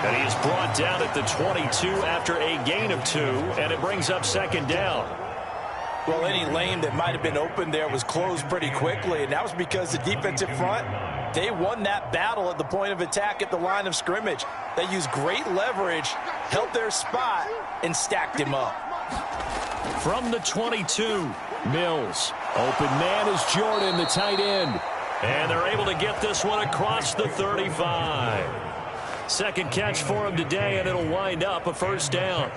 And he is brought down at the 22 after a gain of 2, and it brings up 2nd down. Well, any lane that might have been open there was closed pretty quickly, and that was because the defensive front, they won that battle at the point of attack at the line of scrimmage. They used great leverage, held their spot, and stacked him up. From the 22, Mills. Open man is Jordan, the tight end. And they're able to get this one across the 35. Second catch for him today, and it'll wind up a first down.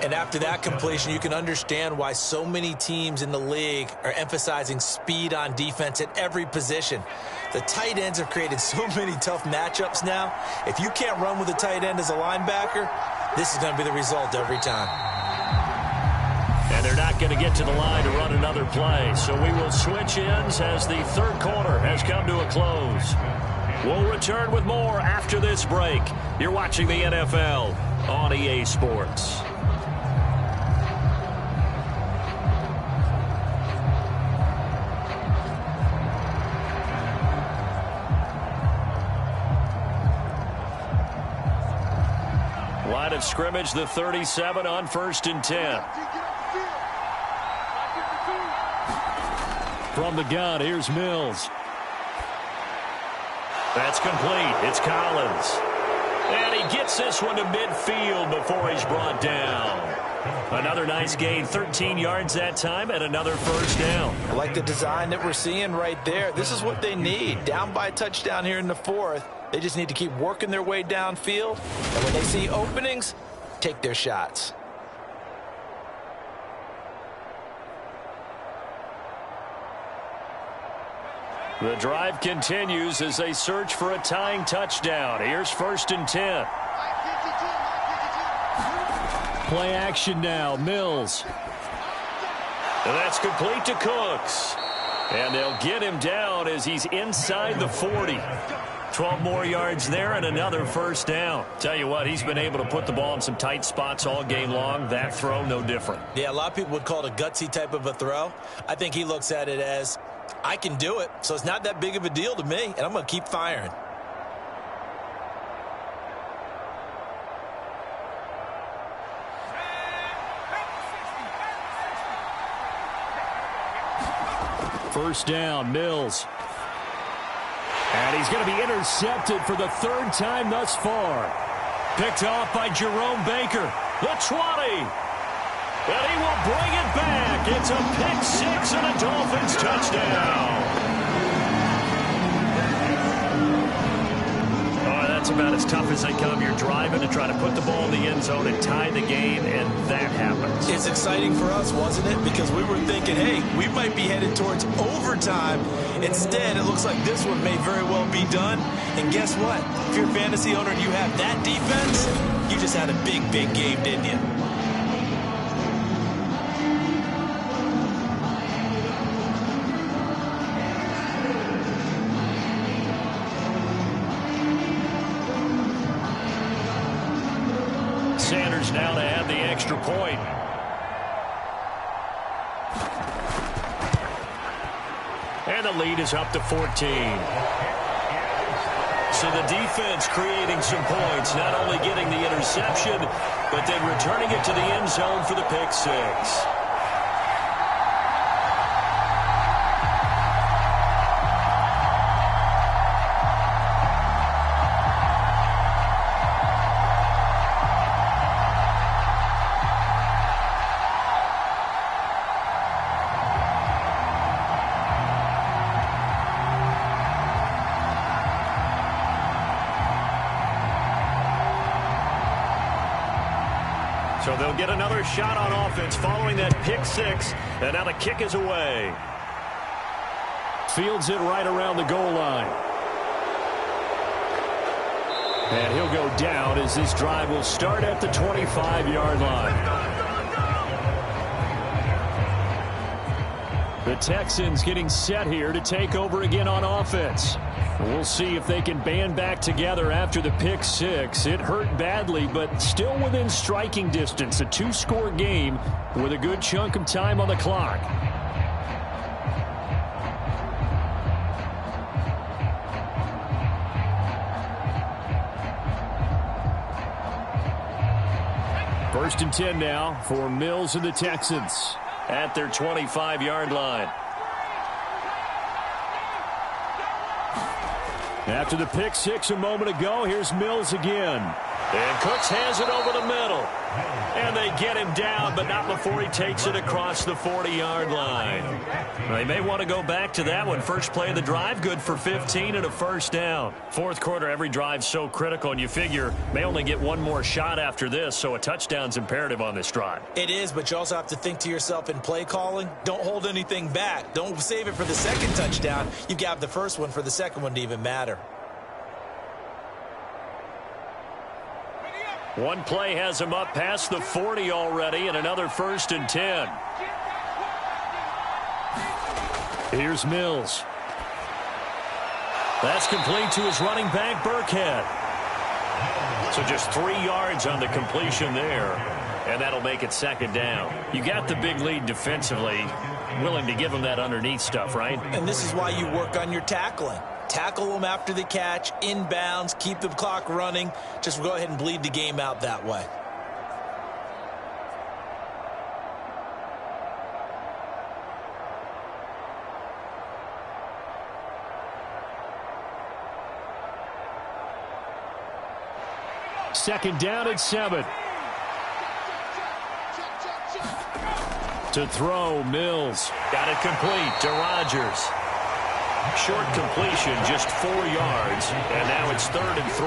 And after that completion, you can understand why so many teams in the league are emphasizing speed on defense at every position. The tight ends have created so many tough matchups now. If you can't run with a tight end as a linebacker, this is going to be the result every time. And they're not going to get to the line to run another play. So we will switch ends as the third quarter has come to a close. We'll return with more after this break. You're watching the NFL on EA Sports. Line of scrimmage, the 37 on 1st and 10. From the gun, here's Mills. That's complete. It's Collins. And he gets this one to midfield before he's brought down. Another nice gain, 13 yards that time, and another first down. I like the design that we're seeing right there. This is what they need. Down by a touchdown here in the fourth. They just need to keep working their way downfield. And when they see openings, take their shots. The drive continues as they search for a tying touchdown. Here's 1st and 10. Play action now. Mills. And that's complete to Cooks. And they'll get him down as he's inside the 40. 12 more yards there and another first down. Tell you what, he's been able to put the ball in some tight spots all game long. That throw, no different. Yeah, a lot of people would call it a gutsy type of a throw. I think he looks at it as, I can do it, so it's not that big of a deal to me, and I'm going to keep firing. First down, Mills. And he's going to be intercepted for the third time thus far. Picked off by Jerome Baker. The 20. And he will bring it back. It's a pick six and a Dolphins touchdown. Oh, that's about as tough as they come. You're driving to try to put the ball in the end zone and tie the game, and that happens. It's exciting for us, wasn't it? Because we were thinking, hey, we might be headed towards overtime. Instead, it looks like this one may very well be done. And guess what? If you're a fantasy owner and you have that defense, you just had a big, big game, didn't you? Sanders now to add the extra point. And the lead is up to 14. So the defense creating some points, not only getting the interception, but then returning it to the end zone for the pick six. So they'll get another shot on offense following that pick six, and now the kick is away. Fields it right around the goal line. And he'll go down as this drive will start at the 25-yard line. The Texans getting set here to take over again on offense. We'll see if they can band back together after the pick six. It hurt badly, but still within striking distance. A two-score game with a good chunk of time on the clock. First and 10 now for Mills and the Texans at their 25-yard line. After the pick six a moment ago, here's Mills again. And Cooks has it over the middle. And they get him down, but not before he takes it across the 40-yard line. They may want to go back to that one. First play of the drive, good for 15 and a first down. Fourth quarter, every drive's so critical, and you figure may only get one more shot after this, so a touchdown's imperative on this drive. It is, but you also have to think to yourself in play calling, don't hold anything back. Don't save it for the second touchdown. You've got the first one for the second one to even matter. One play has him up past the 40 already, and another 1st and 10. Here's Mills. That's complete to his running back, Burkhead. So just 3 yards on the completion there, and that'll make it second down. You got the big lead defensively, willing to give him that underneath stuff, right? And this is why you work on your tackling. Tackle them after the catch, inbounds, keep the clock running. Just go ahead and bleed the game out that way. Second down at 7. To throw, Mills. Got it complete to Rodgers. Short completion, just 4 yards, and now it's 3rd and 3.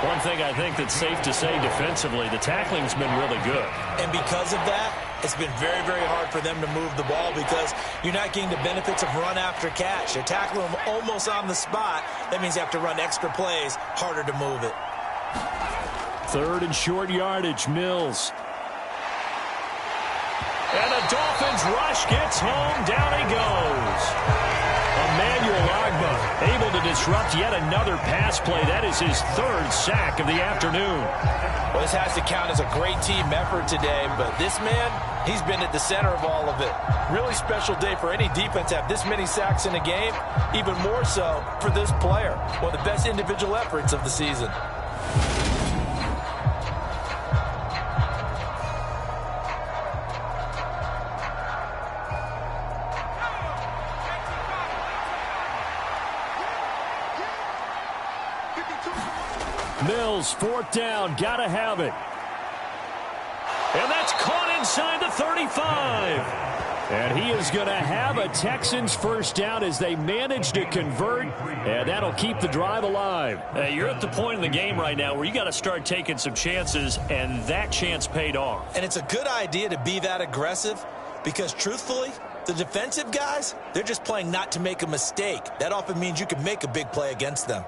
One thing I think that's safe to say defensively, the tackling's been really good. And because of that, it's been very, very hard for them to move the ball because you're not getting the benefits of run after catch. They're tackling them almost on the spot. That means you have to run extra plays, harder to move it. 3rd and short yardage, Mills. And the Dolphins rush gets home, down he goes. Emmanuel Ogbah able to disrupt yet another pass play. That is his 3rd sack of the afternoon. Well, this has to count as a great team effort today, but this man, he's been at the center of all of it. Really special day for any defense to have this many sacks in a game, even more so for this player. One of the best individual efforts of the season. Mills, 4th down, gotta have it. And that's caught inside the 35. And he is going to have a Texans first down as they manage to convert, and that'll keep the drive alive. You're at the point in the game right now where you got to start taking some chances, and that chance paid off. And it's a good idea to be that aggressive because, truthfully, the defensive guys, they're just playing not to make a mistake. That often means you can make a big play against them.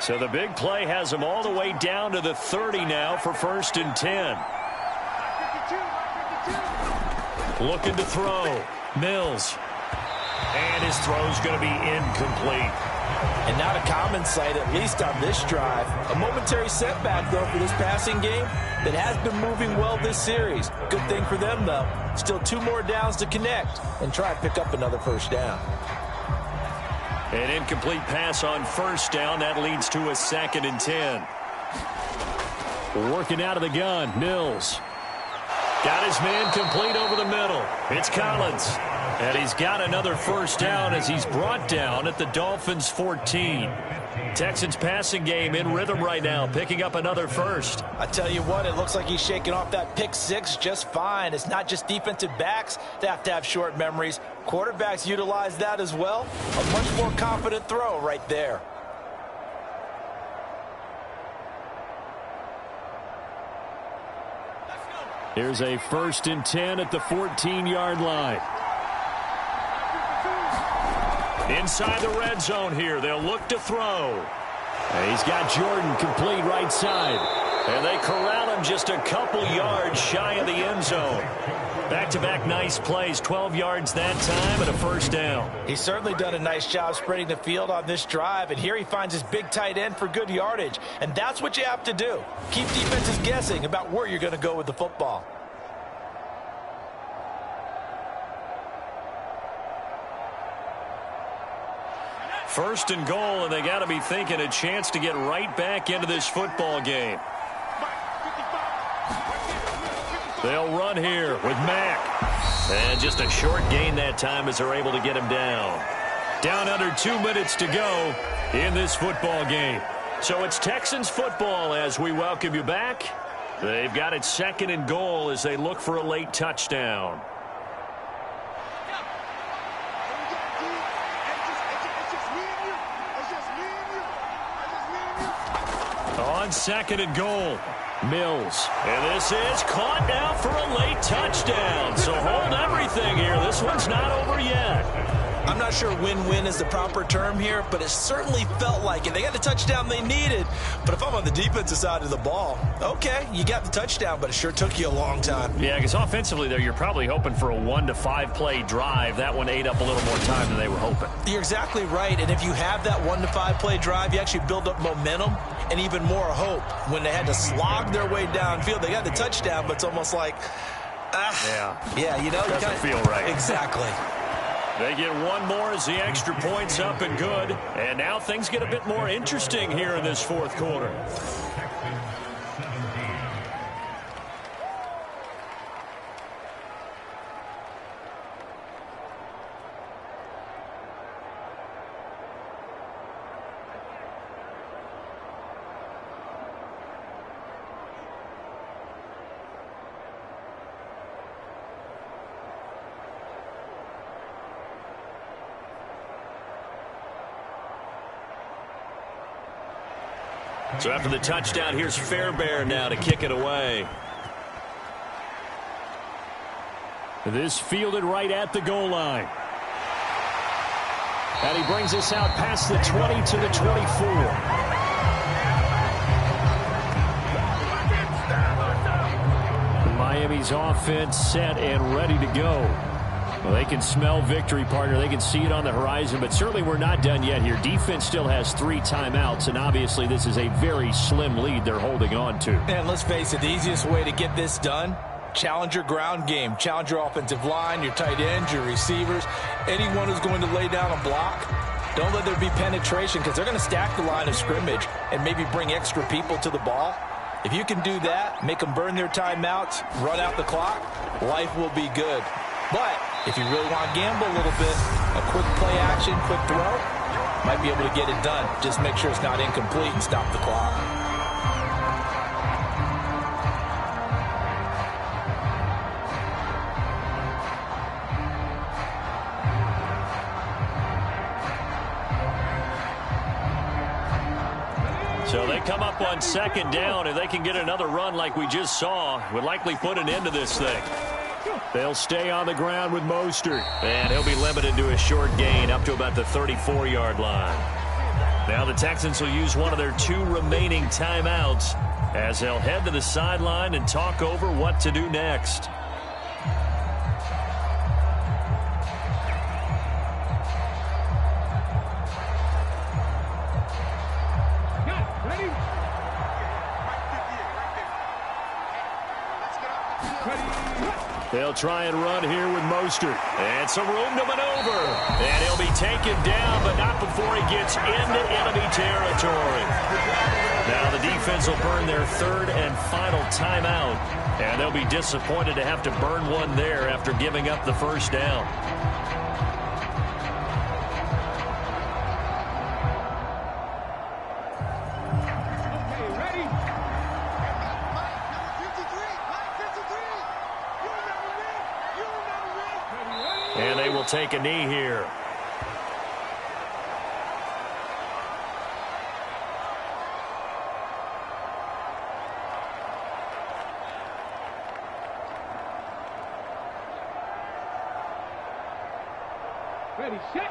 So the big play has him all the way down to the 30 now for 1st and 10. Looking to throw. Mills. And his throw's going to be incomplete. And not a common sight, at least on this drive. A momentary setback, though, for this passing game that has been moving well this series. Good thing for them, though. Still 2 more downs to connect and try and pick up another first down. An incomplete pass on 1st down. That leads to a 2nd and 10. Working out of the gun, Mills. Got his man complete over the middle. It's Collins. And he's got another first down as he's brought down at the Dolphins' 14. Texans passing game in rhythm right now, picking up another first. I tell you what, it looks like he's shaking off that pick six just fine. It's not just defensive backs that have to have short memories. Quarterbacks utilize that as well. A much more confident throw right there. Here's a 1st and 10 at the 14-yard line. Inside the red zone here. They'll look to throw. And he's got Jordan complete right side. And they corral him just a couple yards shy of the end zone. Back-to-back nice plays. 12 yards that time and a first down. He's certainly done a nice job spreading the field on this drive. And here he finds his big tight end for good yardage. And that's what you have to do. Keep defenses guessing about where you're going to go with the football. First and goal, and they got to be thinking a chance to get right back into this football game. They'll run here with Mack. And just a short gain that time as they're able to get him down. Down under 2 minutes to go in this football game. So it's Texans football as we welcome you back. They've got it 2nd and goal as they look for a late touchdown. On 2nd and goal, Mills. And this is caught now for a late touchdown. So hold everything here. This one's not over yet. I'm not sure win-win is the proper term here, but it certainly felt like it. They got the touchdown they needed. But if I'm on the defensive side of the ball, okay, you got the touchdown, but it sure took you a long time. Yeah, because offensively there, you're probably hoping for a 1 to 5 play drive. That one ate up a little more time than they were hoping. You're exactly right. And if you have that 1 to 5 play drive, you actually build up momentum and even more hope. When they had to slog their way downfield, they got the touchdown, but it's almost like, yeah, you know, doesn't you kinda feel right. Exactly. They get one more as the extra point's up and good. And now things get a bit more interesting here in this 4th quarter. So after the touchdown, here's Fairbairn now to kick it away. This fielded right at the goal line. And he brings us out past the 20 to the 24. Miami's offense set and ready to go. Well, they can smell victory, partner. They can see it on the horizon, but certainly we're not done yet here. Defense still has 3 timeouts, and obviously this is a very slim lead they're holding on to. And let's face it, the easiest way to get this done, challenge your ground game. Challenge your offensive line, your tight ends, your receivers, anyone who's going to lay down a block. Don't let there be penetration because they're going to stack the line of scrimmage and maybe bring extra people to the ball. If you can do that, make them burn their timeouts, run out the clock, life will be good. But if you really want to gamble a little bit, a quick play action, quick throw, might be able to get it done. Just make sure it's not incomplete and stop the clock. So they come up on 2nd down, and they can get another run like we just saw. Would likely put an end to this thing. They'll stay on the ground with Mostert. And he'll be limited to a short gain up to about the 34-yard line. Now the Texans will use one of their 2 remaining timeouts as they'll head to the sideline and talk over what to do next. They'll try and run here with Mostert. And some room to maneuver. And he'll be taken down, but not before he gets into enemy territory. Now the defense will burn their 3rd and final timeout. And they'll be disappointed to have to burn one there after giving up the first down. And they will take a knee here. Ready, set.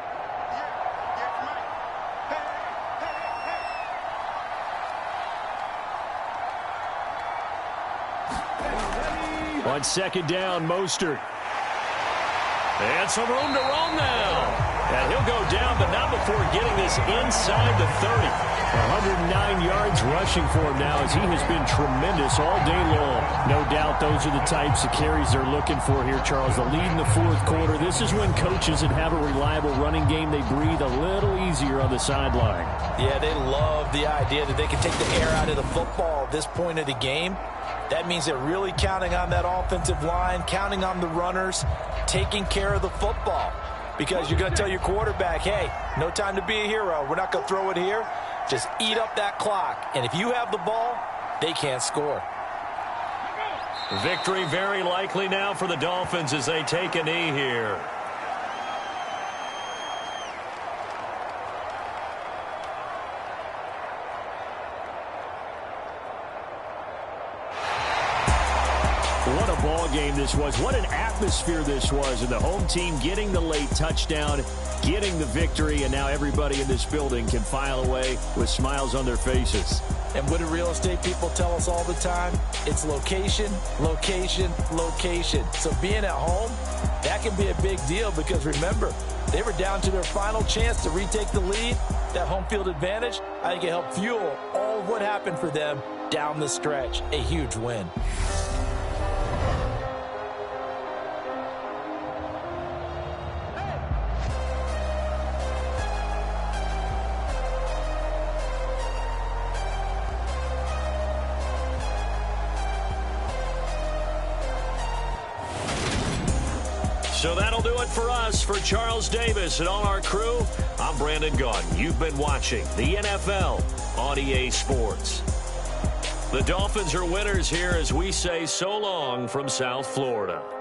On 2nd down, Mostert. And some room to roam now. And he'll go down, but not before getting this inside the 30. 39 yards rushing for him now as he has been tremendous all day long. No doubt those are the types of carries they're looking for here, Charles. The lead in the fourth quarter. This is when coaches that have a reliable running game, they breathe a little easier on the sideline. Yeah, they love the idea that they can take the air out of the football at this point of the game. That means they're really counting on that offensive line, counting on the runners, taking care of the football. Because you're going to tell your quarterback, hey, no time to be a hero. We're not going to throw it here. Just eat up that clock. And if you have the ball, they can't score. Victory very likely now for the Dolphins as they take a knee here. What a ball game this was. What an atmosphere this was. And the home team getting the late touchdown, getting the victory, and now everybody in this building can file away with smiles on their faces. And what do real estate people tell us all the time? It's location, location, location. So being at home, that can be a big deal because remember, they were down to their final chance to retake the lead. That home field advantage, I think it helped fuel all of what happened for them down the stretch. A huge win. So that'll do it for us. For Charles Davis and all our crew, I'm Brandon Gaudin. You've been watching the NFL on EA Sports. The Dolphins are winners here as we say so long from South Florida.